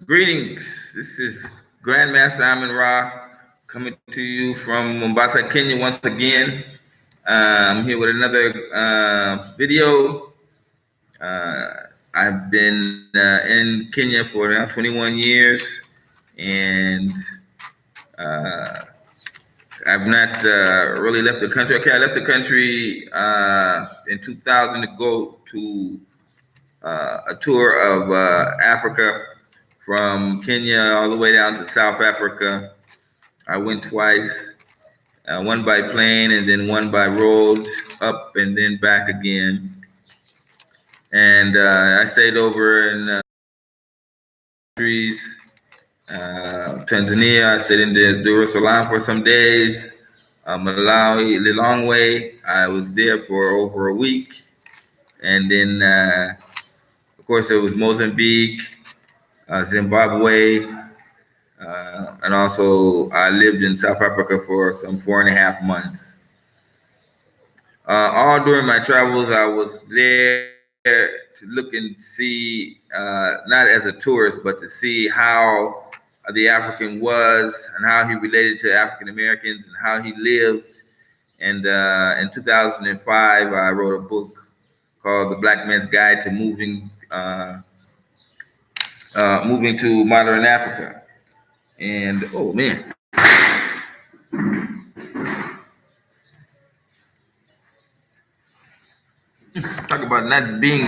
Greetings. This is Grandmaster Amin Ra coming to you from Mombasa, Kenya once again. I'm here with another video. I've been in Kenya for now 21 years, and uh, I've not really left the country. Okay, I left the country in 2000 to go to a tour of Africa from Kenya all the way down to South Africa. I went twice, one by plane and then one by road, up and then back again. And I stayed over in countries, Tanzania. I stayed in Dar es Salaam for some days. Malawi, Lilongwe. I was there for over a week. And then, of course, there was Mozambique, Zimbabwe, and also I lived in South Africa for some 4.5 months. All during my travels, I was there to look and see, not as a tourist, but to see how the African was and how he related to African Americans and how he lived. And in 2005, I wrote a book called The Black Man's Guide to Moving to Modern Africa. And oh man, talk about not being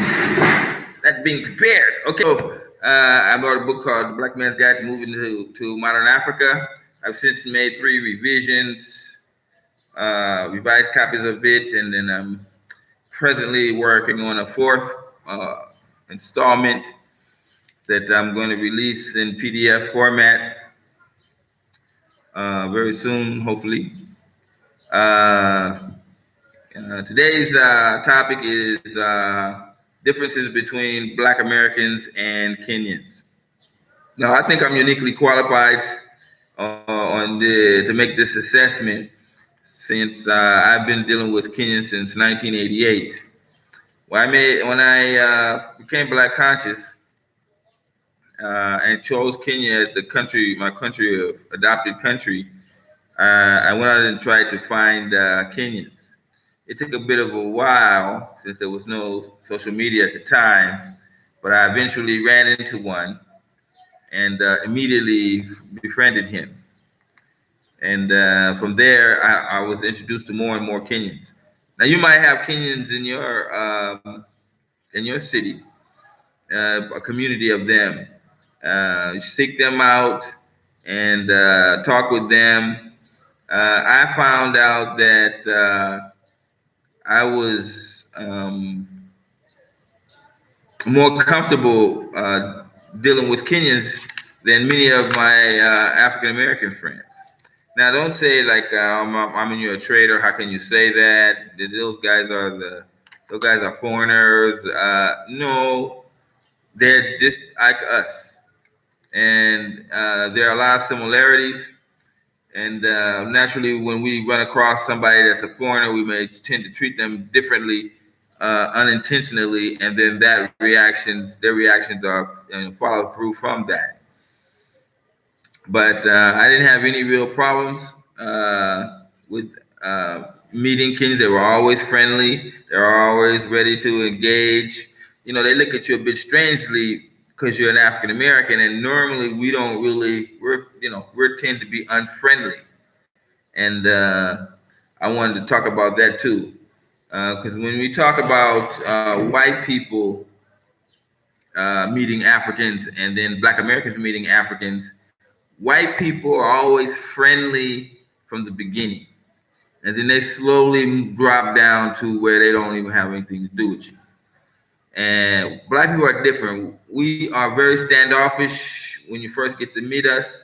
prepared. Okay, so I wrote a book called The Black Man's Guide to Moving to Modern Africa. I've since made 3 revisions, revised copies of it, and then I'm presently working on a 4th installment that I'm going to release in PDF format very soon, hopefully. Today's topic is differences between Black Americans and Kenyans. Now, I think I'm uniquely qualified to make this assessment since I've been dealing with Kenyans since 1988. When I became Black conscious and chose Kenya as my country of adopted country, I went out and tried to find Kenyans. It took a bit of a while since there was no social media at the time, but I eventually ran into one and immediately befriended him. And from there, I was introduced to more and more Kenyans. Now, you might have Kenyans in your city, a community of them. Seek them out and talk with them. I found out that I was more comfortable dealing with Kenyans than many of my African American friends. Now, don't say like I'm in you a traitor. How can you say that? Those guys are foreigners. No, they're just like us, and there are a lot of similarities. And naturally, when we run across somebody that's a foreigner, we may tend to treat them differently, unintentionally, and then their reactions are follow through from that. But I didn't have any real problems with meeting Kenyans. They were always friendly. They were always ready to engage. They look at you a bit strangely because you're an African American, and normally we don't really we tend to be unfriendly. And I wanted to talk about that too, because when we talk about white people meeting Africans and then Black Americans meeting Africans, white people are always friendly from the beginning, and then they slowly drop down to where they don't even have anything to do with you. And Black people are different. We are very standoffish when you first get to meet us.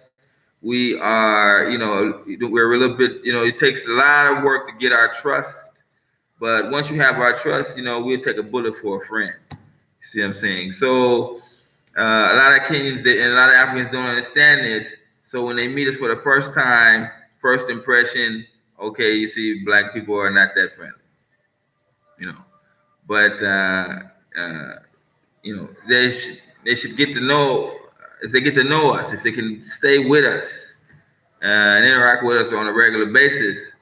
We are, we're a little bit, it takes a lot of work to get our trust. But once you have our trust, we'll take a bullet for a friend. You see what I'm saying? So a lot of Kenyans and a lot of Africans don't understand this. So when they meet us for the first time, first impression, okay, you see, Black people are not that friendly, But they should get to know as they get to know us, if they can stay with us and interact with us on a regular basis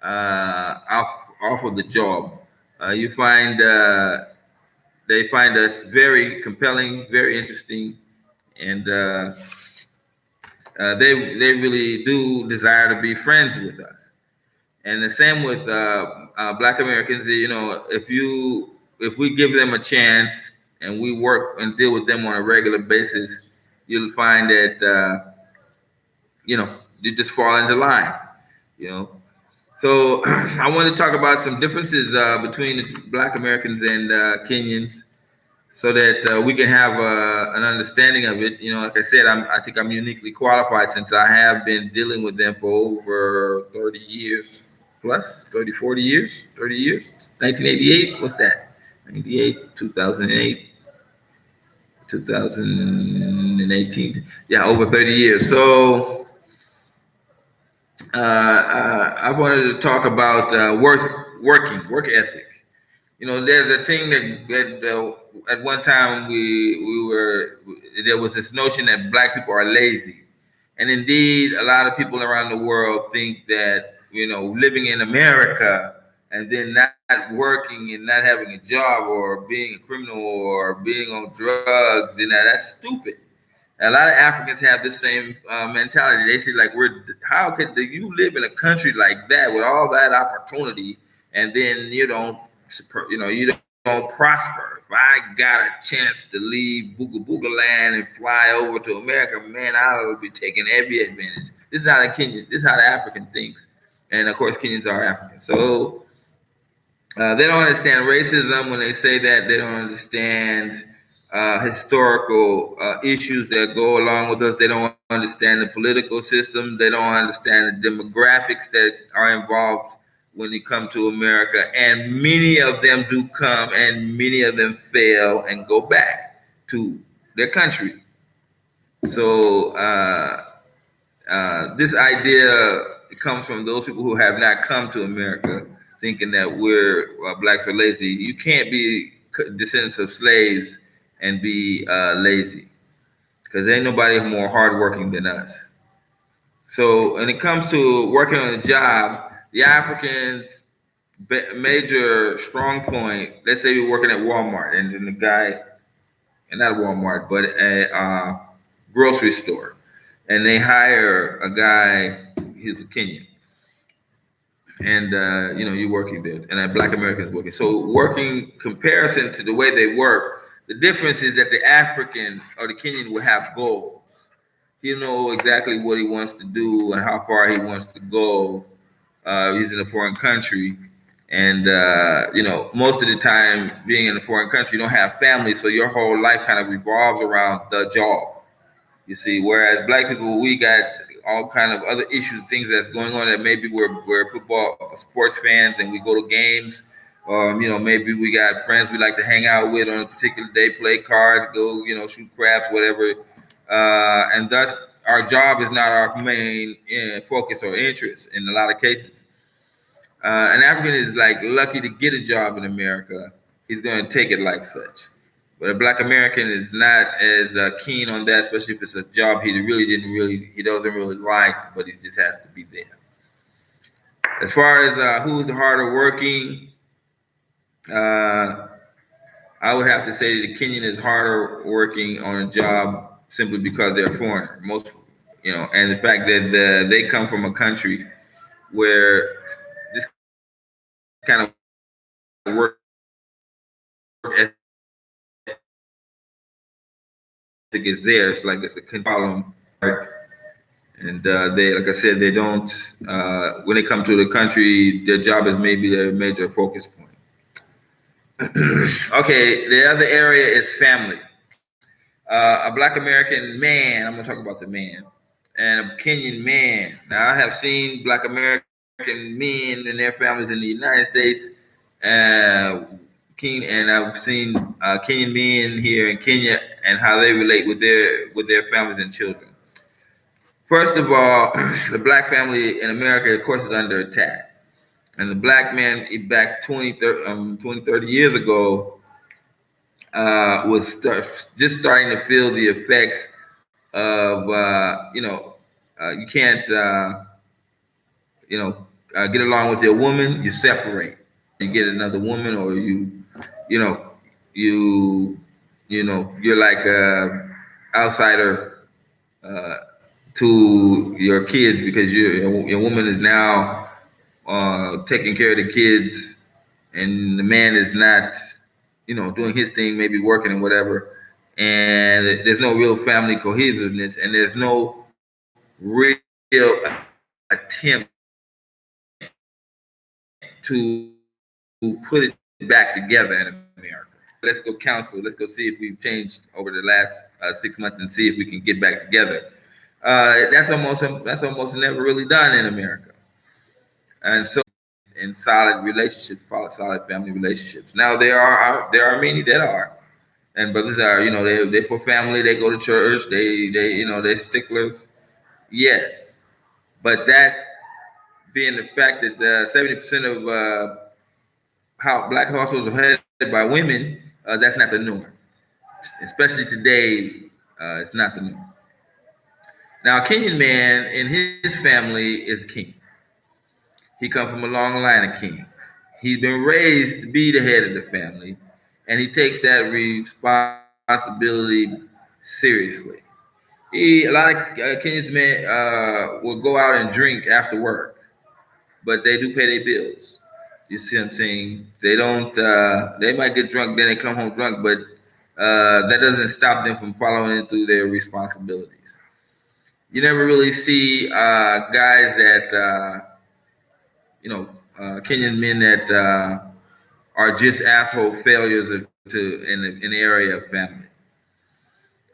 off of the job, you find they find us very compelling, very interesting, and they really do desire to be friends with us. And the same with Black Americans. You know, if we give them a chance and we work and deal with them on a regular basis, you'll find that you just fall into line. You know, so I want to talk about some differences between the Black Americans and Kenyans, so that we can have an understanding of it. You know, like I said, I think I'm uniquely qualified since I have been dealing with them for over 30 years plus, 30, 40 years, 30 years. 1988, what's that? 98, 2008, 2018. Yeah, over 30 years. So I wanted to talk about work ethic. You know, there's a thing that at one time we were there was this notion that Black people are lazy, and indeed, a lot of people around the world think that living in America and then not working and not having a job or being a criminal or being on drugs, that's stupid. A lot of Africans have the same mentality. They say like, how could you live in a country like that with all that opportunity, and then you don't prosper? If I got a chance to leave Booga Booga land and fly over to America, man, I would be taking every advantage. This is how the Kenyan, this is how the African thinks, and of course, Kenyans are African. So they don't understand racism when they say that. They don't understand historical issues that go along with us. They don't understand the political system. They don't understand the demographics that are involved when you come to America. And many of them do come, and many of them fail and go back to their country. So this idea comes from those people who have not come to America, thinking that we're blacks are lazy. You can't be descendants of slaves and be lazy, because ain't nobody more hardworking than us. So when it comes to working on a job, the Africans' major strong point. Let's say you're working at Walmart, and then the guy, and not Walmart, but a grocery store, and they hire a guy. He's a Kenyan, and you're working there, and a Black American's working. So working comparison to the way they work, the difference is that the African or the Kenyan will have goals. He'll know exactly what he wants to do and how far he wants to go. He's in a foreign country, and most of the time, being in a foreign country, you don't have family, so your whole life kind of revolves around the job. You see, whereas Black people, we got all kind of other issues, things that's going on, that maybe we're football sports fans and we go to games, or maybe we got friends we like to hang out with on a particular day, play cards, go shoot craps, whatever, and thus our job is not our main focus or interest in a lot of cases. An African is like lucky to get a job in America. He's going to take it like such. But a Black American is not as keen on that, especially if it's a job he doesn't really like, but he just has to be there. As far as who's harder working, I would have to say the Kenyan is harder working on a job simply because they're foreigner. And the fact that they come from a country where this kind of work ethic is there. It's like it's a problem. And they, like I said, they don't, when they come to the country, their job is maybe their major focus point. Okay, the other area is family. A Black American man, I'm going to talk about the man, and a Kenyan man. Now, I have seen Black American men and their families in the United States, and I've seen Kenyan men here in Kenya and how they relate with their families and children. First of all, the Black family in America, of course, is under attack. And the Black man back 20, 30 years ago was just starting to feel the effects of you can't you know get along with your woman, you separate. You get another woman, or you know you you're like a outsider uh, to your kids, because your woman is now taking care of the kids, and the man is not doing his thing, maybe working and whatever, and there's no real family cohesiveness, and there's no real attempt to put it back together in America. Let's go counsel. Let's go see if we've changed over the last 6 months and see if we can get back together. That's almost never really done in America, and so in solid relationships, solid family relationships. Now there are many that are, and brothers are they for family. They go to church. They sticklers. Yes, but that being the fact that 70% of how black households are headed by women, that's not the norm. Especially today, it's not the norm. Now, a Kenyan man in his family is king. He comes from a long line of kings. He's been raised to be the head of the family, and he takes that responsibility seriously. A lot of Kenyans men will go out and drink after work, but they do pay their bills. You see what I'm saying? They don't. They might get drunk, then they come home drunk, but that doesn't stop them from following through their responsibilities. You never really see guys that Kenyan men that are just asshole failures in the area of family.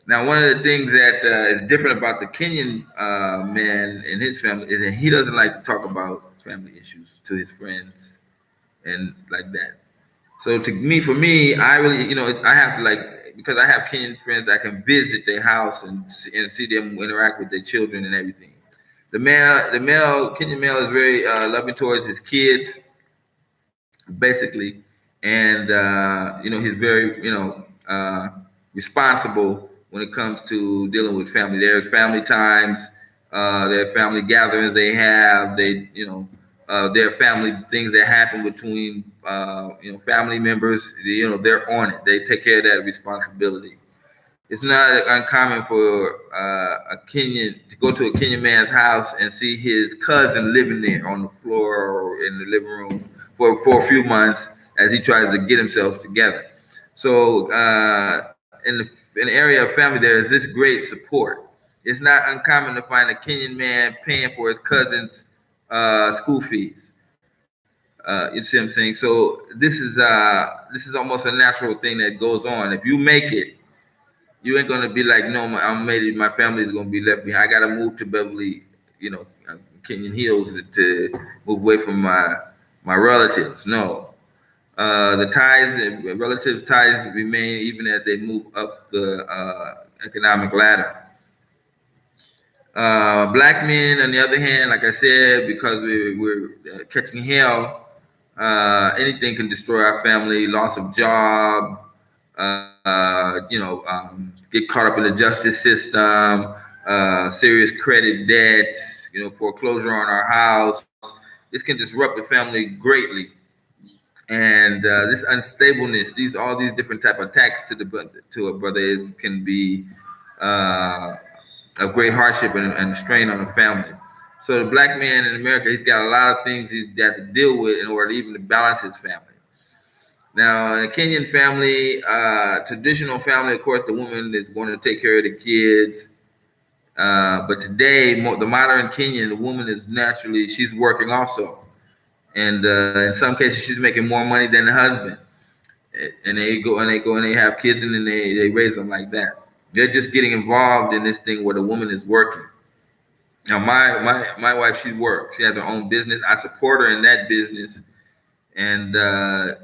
Now, one of the things that is different about the Kenyan man and his family is that he doesn't like to talk about family issues to his friends and like that. So for me, I really, I have to because I have Kenyan friends, I can visit their house and see them interact with their children and everything. The male Kenyan male is very loving towards his kids, basically, and he's very responsible when it comes to dealing with family. There's family times, there are family gatherings they have. There are family things that happen between family members. They're on it. They take care of that responsibility. It's not uncommon for a Kenyan to go to a Kenyan man's house and see his cousin living there on the floor or in the living room for a few months as he tries to get himself together. So in the area of family, there is this great support. It's not uncommon to find a Kenyan man paying for his cousin's school fees. You see what I'm saying? So this is almost a natural thing that goes on. If you make it, you ain't gonna be like, no, I'm made. My family is gonna be left behind. I gotta move to Beverly, Kenyon Hills to move away from my relatives. No, the relative ties remain even as they move up the economic ladder. Black men, on the other hand, like I said, because we're catching hell, anything can destroy our family. Loss of job, get caught up in the justice system, serious credit debt, foreclosure on our house. This can disrupt the family greatly, and this unstableness, all these different type of attacks to a brother can be of great hardship and strain on the family. So the black man in America, he's got a lot of things he's got to deal with in order to even to balance his family. Now, in a Kenyan family, traditional family, of course, the woman is going to take care of the kids. But today, the modern Kenyan, the woman is naturally, she's working also. And in some cases, she's making more money than the husband. And they have kids, and then they raise them like that. They're just getting involved in this thing where the woman is working. Now, my wife, she works. She has her own business. I support her in that business, and the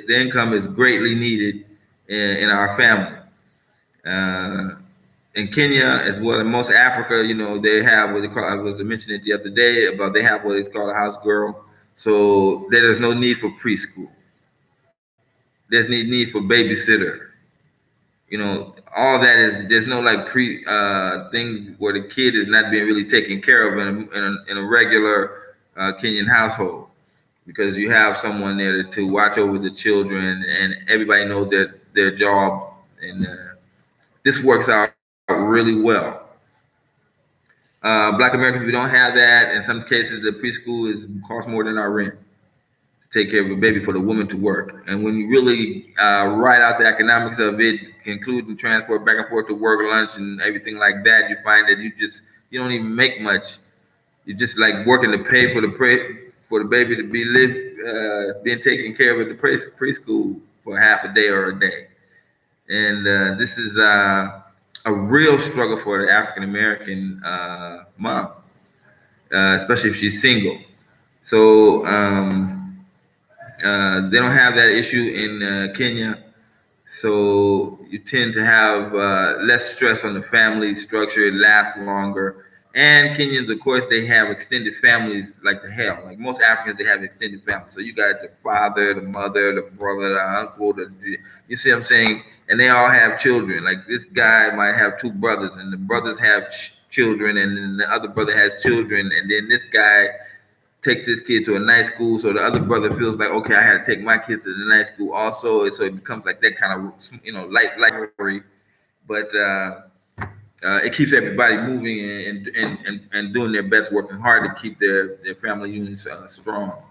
income is greatly needed in our family. In Kenya, as well as most Africa, they have what they call. I was mentioning it the other day about they have what is called a house girl. So there's no need for preschool. There's need for babysitter. all that is, there's no like pre thing where the kid is not being really taken care of in a regular Kenyan household, because you have someone there to watch over the children, and everybody knows their job, and this works out really well. Black Americans, we don't have that. In some cases, the preschool costs more than our rent to take care of a baby for the woman to work. And when you really write out the economics of it, including transport back and forth to work, lunch, and everything like that, you find that you don't even make much. You're just like working to pay for the baby to be being taken care of at the preschool for half a day or a day. And this is a real struggle for the African American mom, especially if she's single. So they don't have that issue in Kenya. So you tend to have less stress on the family structure. It lasts longer. And Kenyans, of course, they have extended families like the hell. Like most Africans, they have extended families. So you got the father, the mother, the brother, the uncle. You see what I'm saying? And they all have children. Like this guy might have two brothers, and the brothers have children, and then the other brother has children, and then this guy takes his kid to a nice school, so the other brother feels like, okay, I had to take my kids to the nice school also, and so it becomes like that kind of light rivalry, but it keeps everybody moving and doing their best, working hard to keep their family units strong.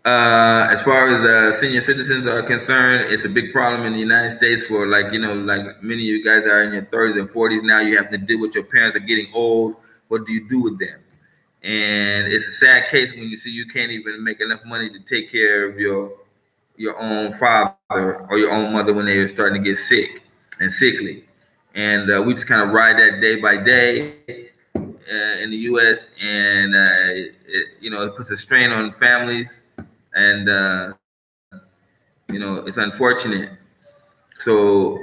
As far as senior citizens are concerned, it's a big problem in the United States for like many of you guys are in your 30s and 40s now. You have to deal with your parents are getting old. What do you do with them? And it's a sad case when you see you can't even make enough money to take care of your own father or your own mother when they're starting to get sick and sickly. And we just kind of ride that day by day in the U.S. And it puts a strain on families, and it's unfortunate. So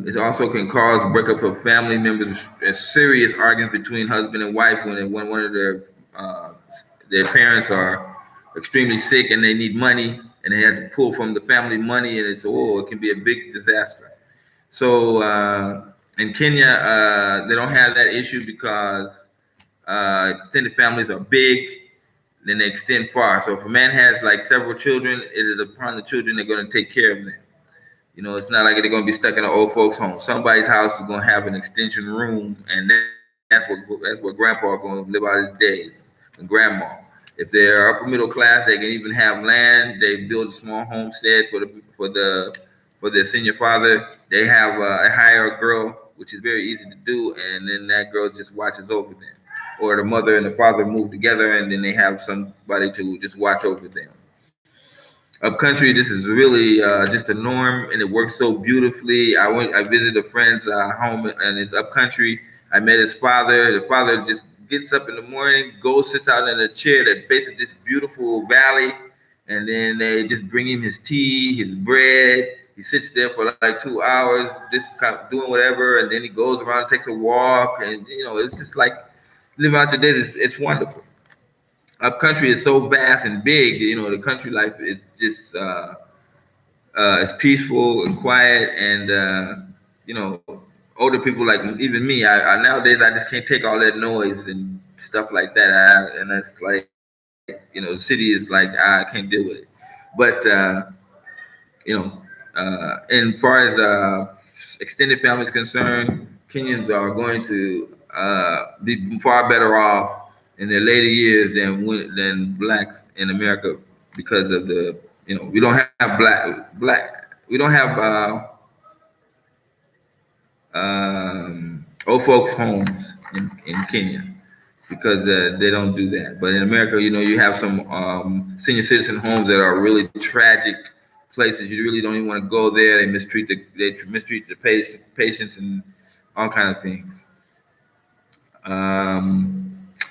it also can cause breakup of family members, serious arguments between husband and wife when one of their parents are extremely sick and they need money and they have to pull from the family money, and it can be a big disaster. So in Kenya, they don't have that issue because extended families are big, then they extend far. So if a man has like several children, it is upon the children they're going to take care of them. It's not like they're going to be stuck in an old folks' home. Somebody's house is going to have an extension room, and that's what grandpa is going to live out his days, and grandma. If they're upper middle class, they can even have land. They build a small homestead for their senior father. They have hire a girl, which is very easy to do, and then that girl just watches over them. Or the mother and the father move together, and then they have somebody to just watch over them. Up country, this is really just a norm, and it works so beautifully. I visited a friend's home, and it's up country. I met his father. The father just gets up in the morning, sits out in a chair that faces this beautiful valley, and then they just bring him his tea, his bread. He sits there for like 2 hours, just kind of doing whatever, and then he goes around, takes a walk, and it's just like living out your days. It's wonderful. Up country is so vast and big. The country life is just it's peaceful and quiet, and older people like even me. I nowadays I just can't take all that noise and stuff like that. And that's like the city is like I can't deal with it. But and far as extended family is concerned, Kenyans are going to be far better off in their later years than blacks in America, because of we don't have we don't have old folks homes in Kenya, because they don't do that. But in America, you have some senior citizen homes that are really tragic places. You really don't even want to go there. They mistreat the patients and all kind of things.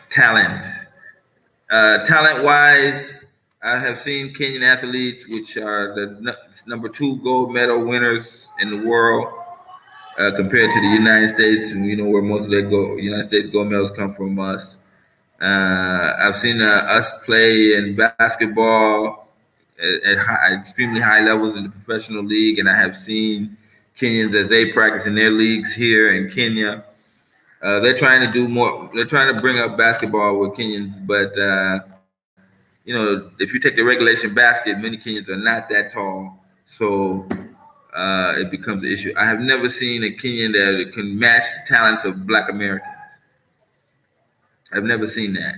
Talent. Talent-wise, I have seen Kenyan athletes, which are the number 2 gold medal winners in the world, compared to the United States, and where most of their United States gold medals come from us. I've seen us play in basketball at extremely high levels in the professional league, and I have seen Kenyans as they practice in their leagues here in Kenya. They're trying to do more. They're trying to bring up basketball with Kenyans, but if you take the regulation basket, many Kenyans are not that tall, so it becomes an issue. I have never seen a Kenyan that can match the talents of Black Americans. I've never seen that.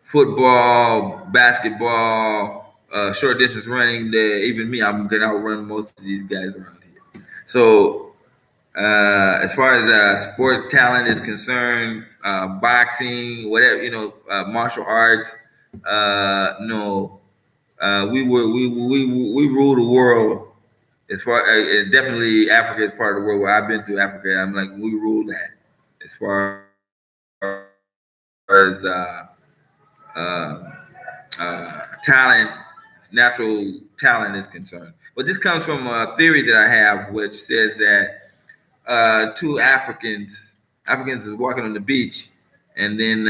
Football, basketball, short distance running. Even me, I'm gonna outrun most of these guys around here. So as far as sport talent is concerned, boxing, whatever, martial arts, no, we rule the world. As far definitely Africa is part of the world. Where I've been to Africa, I'm like we rule that. As far as talent, natural talent is concerned. But this comes from a theory that I have, which says that two Africans is walking on the beach, and then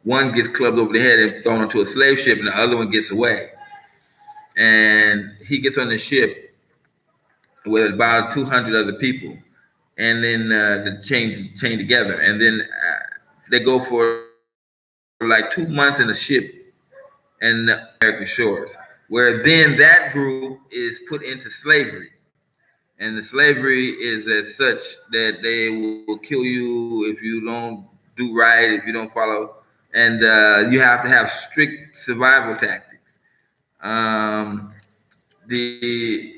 one gets clubbed over the head and thrown onto a slave ship, and the other one gets away. And he gets on the ship with about 200 other people, and then the chain together, and then they go for like 2 months in a ship and American shores, where then that group is put into slavery. And the slavery is as such that they will kill you if you don't do right, if you don't follow, and you have to have strict survival tactics. The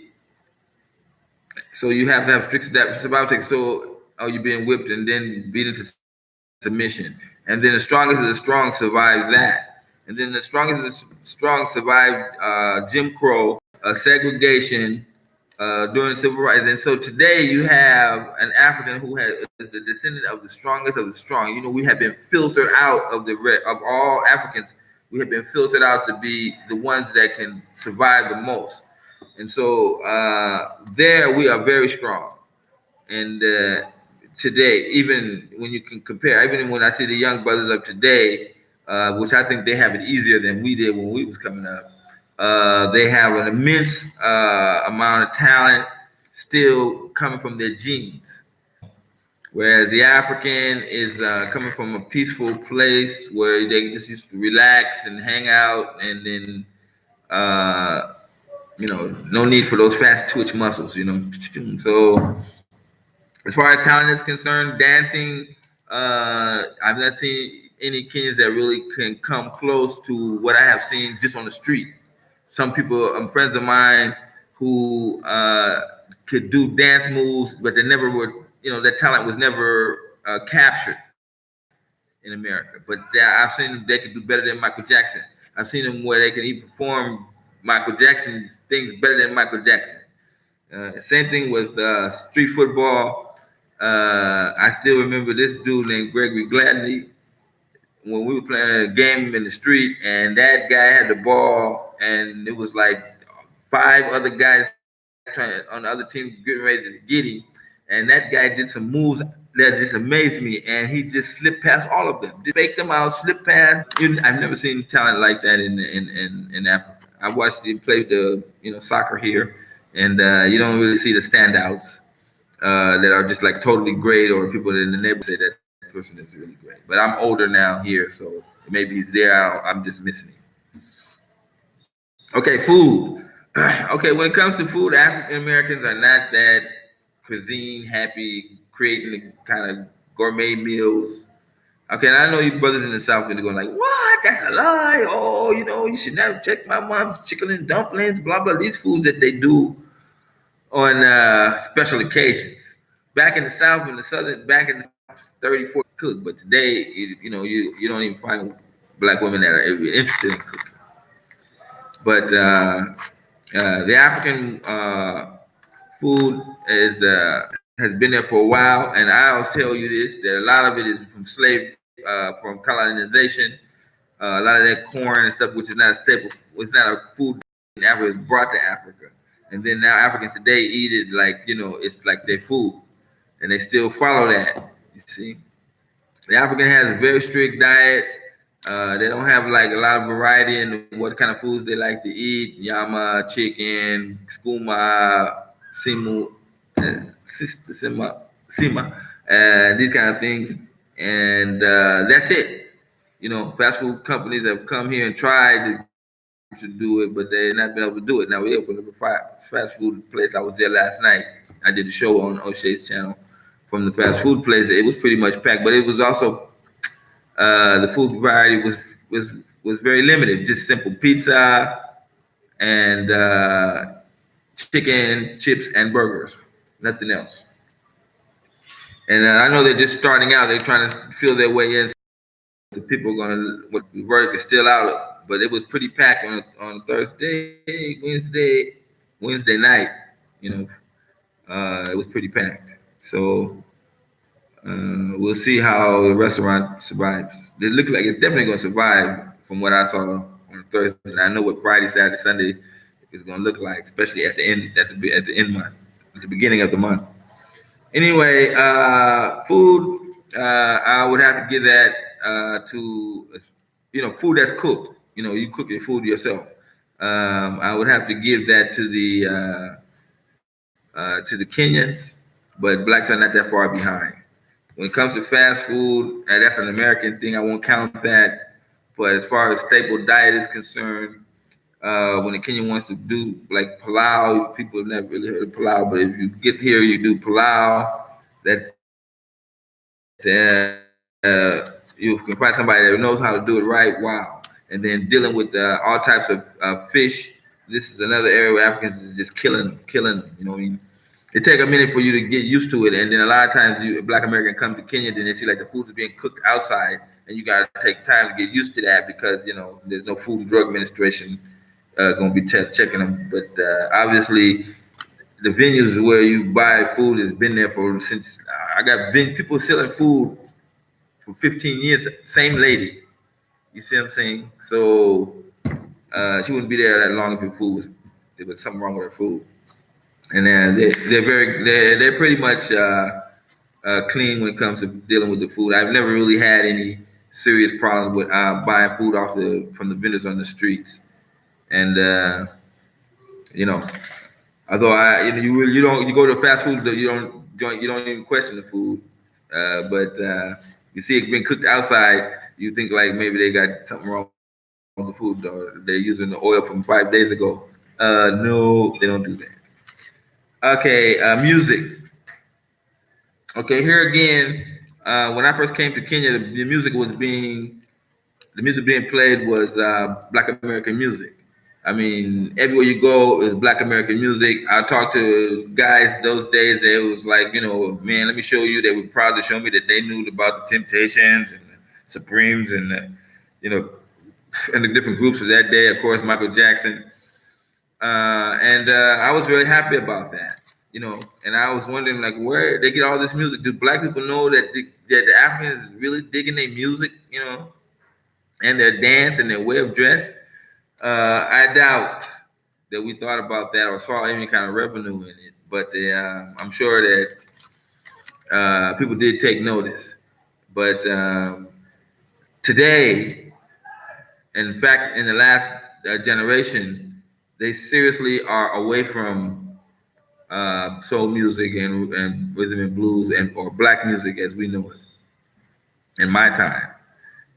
So you have to have strict survival tactics. So you're being whipped and then beat into submission, and then the strongest of the strong survive that, and then the strongest of the strong survive Jim Crow, segregation, during the civil rights. And so today you have an African who is the descendant of the strongest of the strong. We have been filtered out of all Africans. We have been filtered out to be the ones that can survive the most. And so there we are very strong. And today, even when you can compare, even when I see the young brothers of today, which I think they have it easier than we did when we was coming up. They have an immense amount of talent still coming from their genes. Whereas the African is coming from a peaceful place where they just used to relax and hang out, and then no need for those fast twitch muscles. So as far as talent is concerned, dancing, I've not seen any Kenyans that really can come close to what I have seen just on the street. Some people, friends of mine, who could do dance moves, but they never would, their talent was never captured in America. But I've seen them, they could do better than Michael Jackson. I've seen them where they can even perform Michael Jackson's things better than Michael Jackson. Same thing with street football. I still remember this dude named Gregory Gladney when we were playing a game in the street, and that guy had the ball, and it was like 5 other guys trying on the other team getting ready to get him, and that guy did some moves that just amazed me, and he just slipped past all of them, just faked them out, slipped past. I've never seen talent like that in Africa. I watched him play the soccer here, and you don't really see the standouts that are just like totally great, or people in the neighborhood say that person is really great. But I'm older now here, so maybe he's there. I'm just missing him. Okay, food. Okay, when it comes to food, African Americans are not that cuisine happy, creating the kind of gourmet meals. Okay, and I know you brothers in the South are going like, what? That's a lie. Oh, you should never check my mom's chicken and dumplings, blah, blah. These foods that they do on special occasions. Back in the South, back in the 30, 40 cook, but today, you don't even find Black women that are interested in cooking. But the African food has been there for a while, and I always tell you this, that a lot of it is from colonization. A lot of that corn and stuff, which is not a staple, was not a food in Africa, was brought to Africa. And then now Africans today eat it like, it's like their food. And they still follow that, you see. The African has a very strict diet. They don't have like a lot of variety in what kind of foods they like to eat. Yama, chicken, skuma, simu, Sister Sima, these kind of things, and that's it. Fast food companies have come here and tried to do it, but they're not been able to do it. Now we opened up a fast food place. I was there last night. I did a show on O'Shea's channel from the fast food place. It was pretty much packed, but it was also the food variety was very limited. Just simple pizza and chicken, chips, and burgers. Nothing else. And I know they're just starting out. They're trying to feel their way in. The people are gonna what the verdict is still out, but it was pretty packed on Thursday, Wednesday night. You know, it was pretty packed. So we'll see how the restaurant survives. It looks like it's definitely going to survive from what I saw on Thursday. And I know what Friday, Saturday, Sunday is going to look like, especially at the end, at the end month, at the beginning of the month. Anyway, food, I would have to give that to, food that's cooked. You cook your food yourself. I would have to give that to the Kenyans, but blacks are not that far behind. When it comes to fast food, that's an American thing. I won't count that. But as far as staple diet is concerned, when a Kenyan wants to do like palau, people have never really heard of palau, but if you get here, you do palau. That you can find somebody that knows how to do it right. Wow! And then dealing with all types of fish. This is another area where Africans is just killing them. You know what I mean? It take a minute for you to get used to it, and then a lot of times a Black American come to Kenya, then they see like the food is being cooked outside, and you got to take time to get used to that because there's no Food and Drug Administration going to be checking them. But obviously, the venues where you buy food has been there since I got people selling food for 15 years. Same lady, you see what I'm saying? So she wouldn't be there that long if there was something wrong with her food. And they're pretty much clean when it comes to dealing with the food. I've never really had any serious problems with buying food from the vendors on the streets. And you know, although you go to fast food, you don't even question the food. But you see it being cooked outside, you think like maybe they got something wrong with the food, or they're using the oil from 5 days ago. No, they don't do that. Okay, music. Okay, here again, when I first came to Kenya, the music being played was Black American music. I mean, everywhere you go is Black American music. I talked to guys those days. They was like, man, let me show you. They were proud to show me that they knew about the Temptations and the Supremes and and the different groups of that day. Of course, Michael Jackson. And I was very happy about that. And I was wondering like where they get all this music. Do Black people know that the Africans is really digging their music, and their dance and their way of dress? I doubt that we thought about that or saw any kind of revenue in it. But I'm sure that people did take notice. But today, in fact, in the last generation, they seriously are away from soul music and rhythm and blues or black music as we know it. In my time,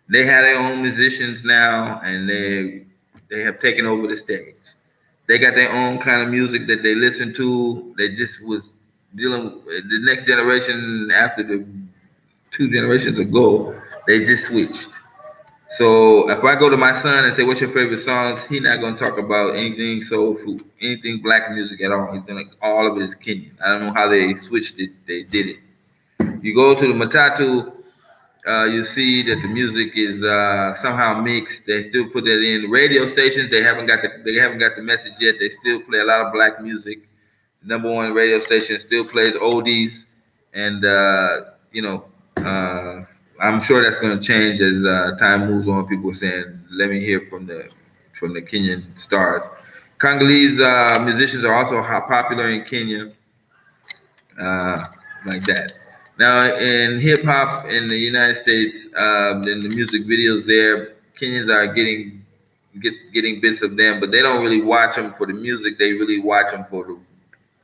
they have their own musicians now, and they have taken over the stage. They got their own kind of music that they listen to. They just was dealing with the next generation after the two generations ago. They just switched. So if I go to my son and say, "What's your favorite songs?" He's not going to talk about anything soul food, anything black music at all. He's going to all of it is Kenyan. I don't know how they switched it. They did it. You go to the Matatu, you see that the music is somehow mixed. They still put that in radio stations. They haven't got the message yet. They still play a lot of black music. Number one radio station still plays oldies, and I'm sure that's going to change as time moves on. People are saying, "Let me hear from the Kenyan stars." Congolese musicians are also popular in Kenya, like that. Now, in hip hop in the United States, in the music videos there, Kenyans are getting bits of them, but they don't really watch them for the music. They really watch them for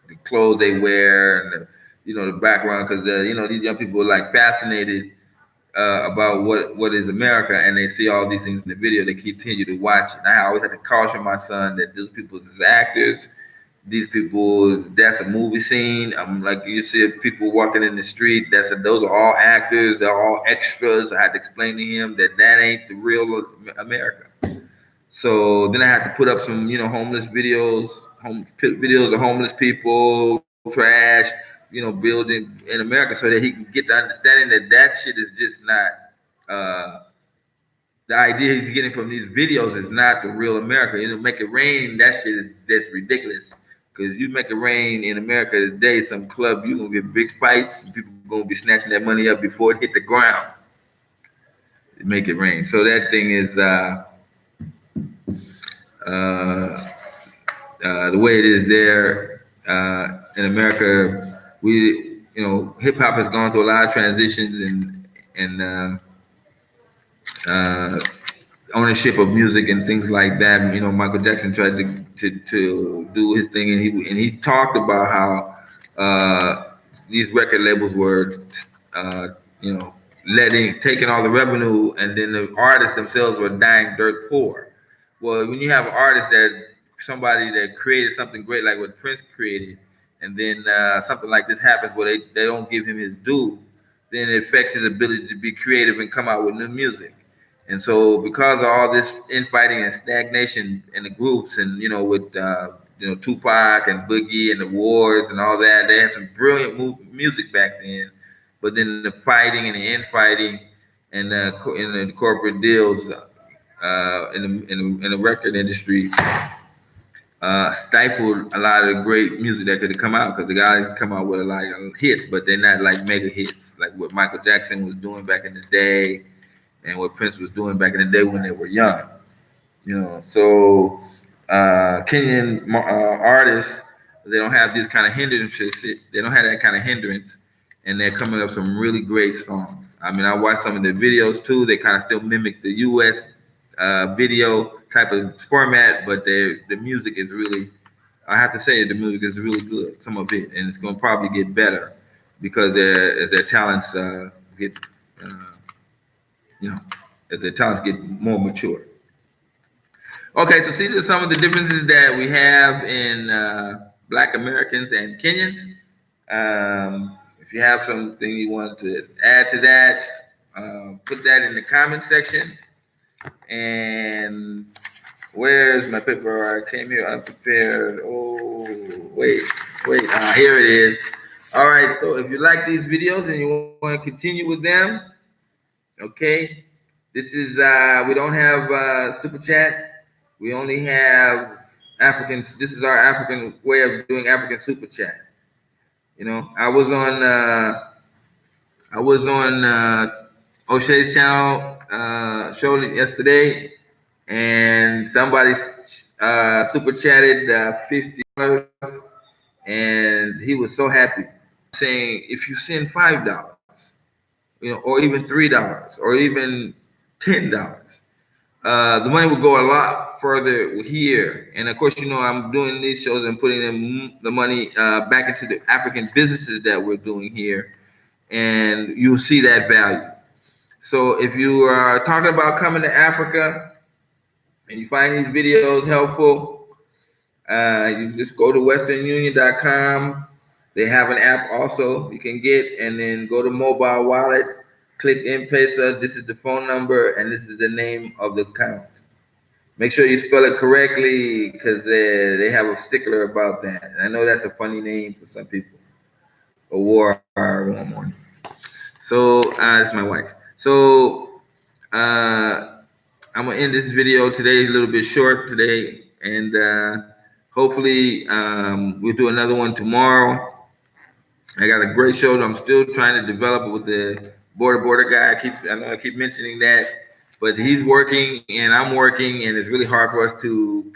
the clothes they wear and the background, because these young people are like fascinated about what is America, and they see all these things in the video. They continue to watch it. I always have to caution my son that these people is actors. These people that's a movie scene. Like you see people walking in the street. Those are all actors. They're all extras. I had to explain to him that ain't the real America. So then I had to put up some homeless videos, videos of homeless people, trash, building in America, so that he can get the understanding that shit is just not the idea he's getting from these videos is not the real America. Make it rain. That shit that's ridiculous. Because you make it rain in America today, some club, you're gonna get big fights, and people gonna be snatching that money up before it hit the ground. Make it rain. So that thing is the way it is there in America. We, hip hop has gone through a lot of transitions and ownership of music and things like that. Michael Jackson tried to do his thing, and he talked about how these record labels were, taking all the revenue, and then the artists themselves were dying dirt poor. Well, when you have an artist somebody that created something great like what Prince created, and then something like this happens where they don't give him his due, then it affects his ability to be creative and come out with new music. And so, because of all this infighting and stagnation in the groups, and with Tupac and Boogie and the wars and all that, they had some brilliant music back then. But then the fighting and the infighting and in the corporate deals in the record industry stifled a lot of the great music that could have come out, because the guys come out with a lot of hits, but they're not like mega hits like what Michael Jackson was doing back in the day and what Prince was doing back in the day when they were young. So Kenyan artists, they don't have these kind of hindrances. They don't have that kind of hindrance, and they're coming up with some really great songs. I mean, I watched some of their videos too. They kind of still mimic the U.S. Video type of format, but the music is really, I have to say, the music is really good, some of it, and it's going to probably get better because as their talents get, as their talents get more mature. Okay, so see, there's some of the differences that we have in Black Americans and Kenyans. If you have something you want to add to that, put that in the comment section. And where's my paper? I came here unprepared. Oh, wait. Here it is. All right, so if you like these videos and you want to continue with them, okay, this is, we don't have super chat. We only have Africans. This is our African way of doing African super chat. I was on O'Shea's channel show yesterday, and somebody super chatted $50, and he was so happy, saying if you send $5, or even $3, or even $10, the money will go a lot further here. And of course, I'm doing these shows and putting the money back into the African businesses that we're doing here, and you'll see that value. So if you are talking about coming to Africa and you find these videos helpful, you just go to westernunion.com. They have an app also you can get, and then go to mobile wallet, click M-Pesa. This is the phone number, and this is the name of the account. Make sure you spell it correctly, because they have a stickler about that. And I know that's a funny name for some people. A war one morning. So that's my wife. So I'm gonna end this video today, a little bit short today, and hopefully we'll do another one tomorrow. I got a great show that I'm still trying to develop with the border guy. I know I keep mentioning that, but he's working and I'm working, and it's really hard for us to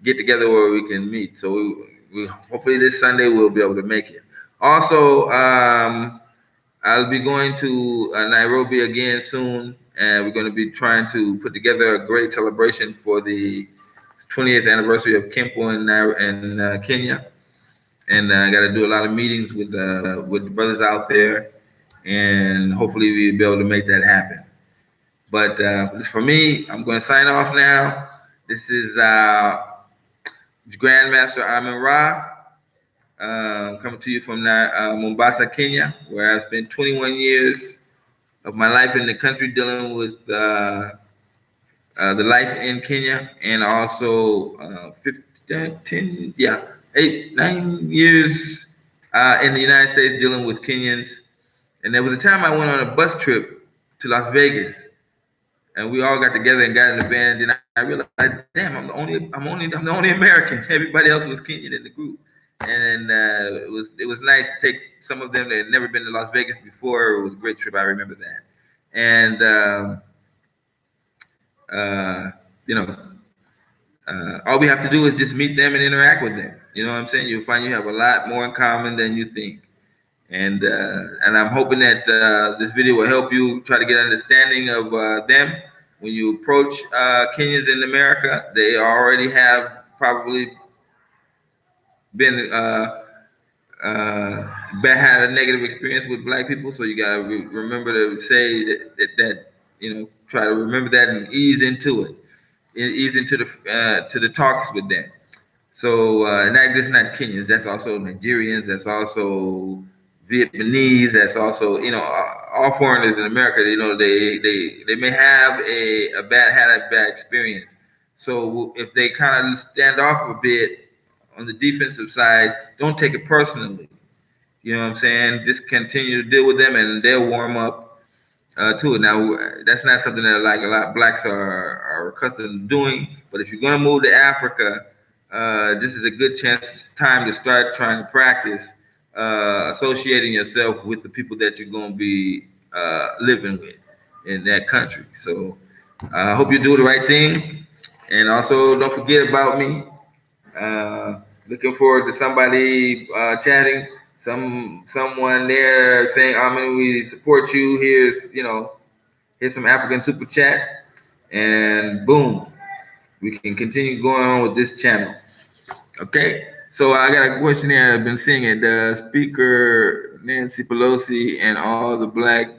get together where we can meet. So we hopefully this Sunday we'll be able to make it. Also, I'll be going to Nairobi again soon, and we're going to be trying to put together a great celebration for the 20th anniversary of Kempo in Kenya. and I got to do a lot of meetings with the brothers out there, and hopefully we'll be able to make that happen. But for me, I'm going to sign off now. This is Grandmaster Amin Ra, coming to you from Mombasa, Kenya, where I spent 21 years of my life in the country dealing with the life in Kenya, and also 10, yeah, 8, 9 years in the United States dealing with Kenyans. And there was a time I went on a bus trip to Las Vegas, and we all got together and got in the van. And I realized, damn, I'm the only American. Everybody else was Kenyan in the group, and it was nice to take some of them that had never been to Las Vegas before. It was a great trip. I remember that, and uh, you know, all we have to do is just meet them and interact with them. You know what I'm saying? You'll find you have a lot more in common than you think. And I'm hoping that this video will help you try to get understanding of them. When you approach Kenyans in America, they already have probably been had a negative experience with black people. So you gotta remember to say that try to remember that and ease into it, ease into the talks with them. So and that's not Kenyans. That's also Nigerians. That's also Vietnamese. That's also all foreigners in America. They may have a bad experience. So if they kind of stand off a bit on the defensive side, don't take it personally. You know what I'm saying? Just continue to deal with them, and they'll warm up to it. Now, that's not something that like a lot of blacks are accustomed to doing. But if you're going to move to Africa, this is a good time to start trying to practice associating yourself with the people that you're going to be living with in that country. So I hope you do the right thing, and also don't forget about me. Looking forward to somebody chatting. Someone there saying, "Amin, we support you." Here's some African super chat, and boom, we can continue going on with this channel. Okay, so I got a question here. I've been seeing it. Speaker Nancy Pelosi and all the black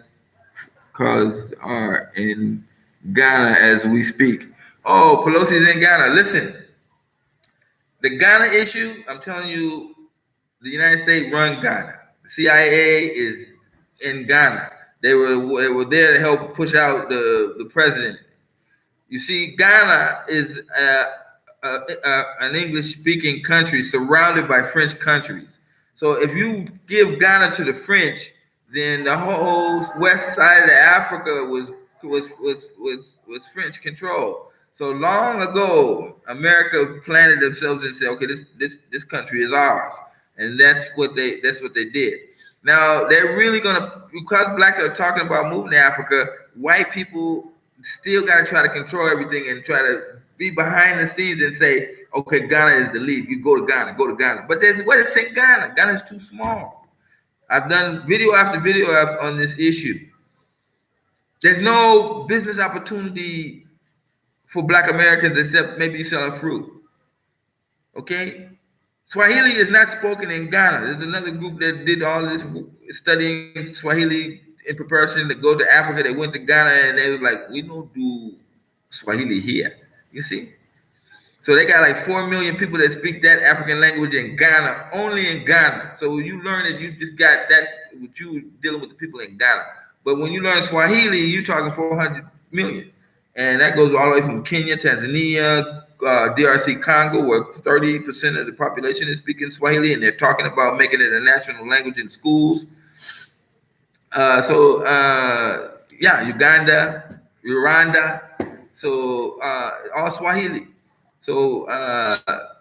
cause are in Ghana as we speak. Oh, Pelosi's in Ghana. Listen, the Ghana issue, I'm telling you, the United States run Ghana. The CIA is in Ghana. They were there to help push out the president. You see, Ghana is an English-speaking country surrounded by French countries. So if you give Ghana to the French, then the whole west side of Africa was French control. So long ago, America planted themselves and said, okay, this country is ours, and that's what they did. Now they're really gonna, because blacks are talking about moving to Africa, white people still got to try to control everything and try to be behind the scenes and say, okay, Ghana is the lead. You go to Ghana, go to Ghana. But what is in Ghana? Ghana is too small. I've done video after video on this issue. There's no business opportunity for black Americans except maybe selling fruit. Okay? Swahili is not spoken in Ghana. There's another group that did all this studying Swahili in preparation to go to Africa. They went to Ghana and they was like, we don't do Swahili here. You see? So they got like 4 million people that speak that African language in Ghana, only in Ghana. So you learn that you just got that, what you dealing with the people in Ghana. But when you learn Swahili, you're talking 400 million. And that goes all the way from Kenya, Tanzania, DRC Congo, where 30% of the population is speaking Swahili, and they're talking about making it a national language in schools. Uganda, Rwanda, so all Swahili. So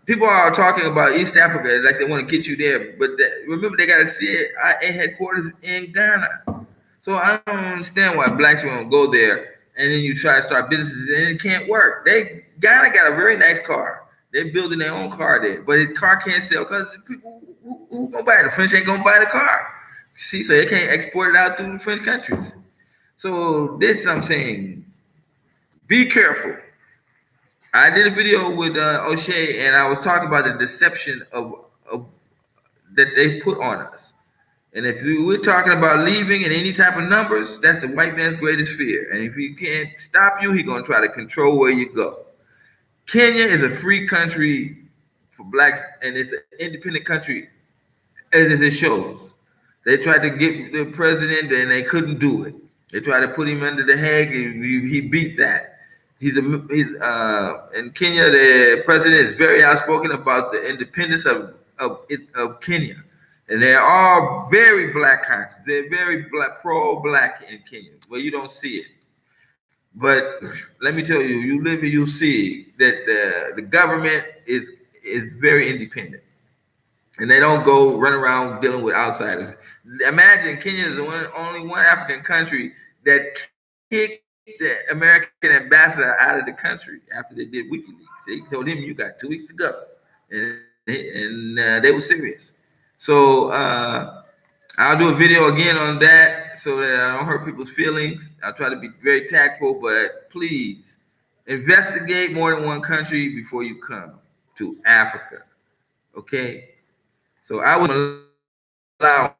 people are talking about East Africa like they want to get you there, but remember they got to see it at headquarters in Ghana. So I don't understand why blacks won't go there, and then you try to start businesses and it can't work. Ghana got a very nice car. They're building their own car there, but the car can't sell because people who gonna buy it? The French ain't gonna buy the car. See, so they can't export it out through the French countries. So this I'm saying, be careful. I did a video with O'Shea, and I was talking about the deception of that they put on us. And if we're talking about leaving in any type of numbers, that's the white man's greatest fear. And if he can't stop you, he's gonna try to control where you go. Kenya is a free country for blacks, and it's an independent country as it shows. They tried to get the president, and they couldn't do it. They tried to put him under the Hague, and he beat that. He's in Kenya. The president is very outspoken about the independence of Kenya, and they're all very black conscious. They're very pro-black in Kenya, where you don't see it. But let me tell you, you live here, you'll see that the government is very independent, and they don't go run around dealing with outsiders. Imagine Kenya is only one African country that kicked the American ambassador out of the country after they did WikiLeaks. They told him, "You got 2 weeks to go," and they were serious. So I'll do a video again on that so that I don't hurt people's feelings. I'll try to be very tactful, but please investigate more than one country before you come to Africa. Okay? So I was Malawi.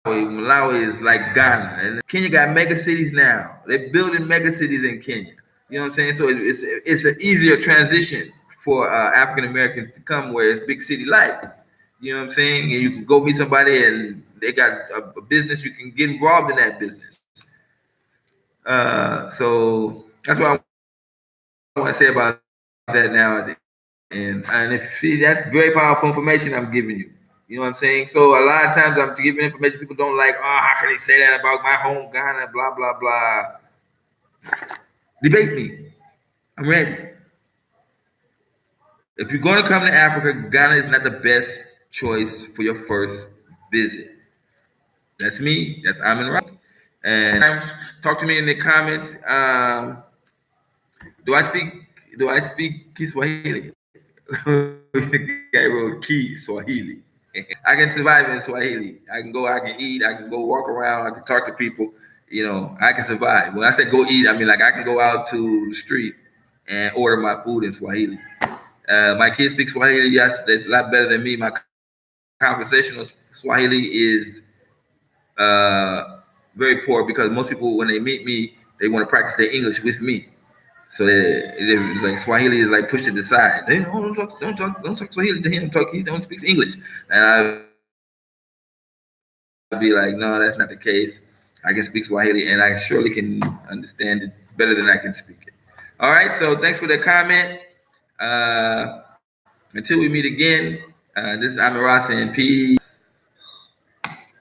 Malawi is like Ghana, and Kenya got mega cities now. They're building mega cities in Kenya. You know what I'm saying? So it's an easier transition for African Americans to come where it's big city life. You know what I'm saying? And you can go meet somebody, and they got a business. You can get involved in that business. So that's what I want to say about that now. And if see, that's very powerful information I'm giving you. You know what I'm saying? So a lot of times I'm giving information people don't like. Oh, how can they say that about my home Ghana? Blah blah blah. Debate me. I'm ready. If you're going to come to Africa, Ghana is not the best choice for your first visit. That's me. That's I'm in right. And talk to me in the comments. Do I speak Kiswahili? The guy wrote Ki Swahili. I can survive in Swahili. I can eat, I can go walk around, I can talk to people. You know, I can survive. When I say go eat, I mean like I can go out to the street and order my food in Swahili. My kids speak Swahili. Yes, that's a lot better than me. My conversational Swahili is very poor because most people, when they meet me, they want to practice their English with me. So they like Swahili is like pushed to the side. They don't talk Swahili to him. He don't speak English, and I'd be like, no, that's not the case. I can speak Swahili, and I surely can understand it better than I can speak it. All right. So thanks for the comment. Until we meet again, this is Amirasa and peace.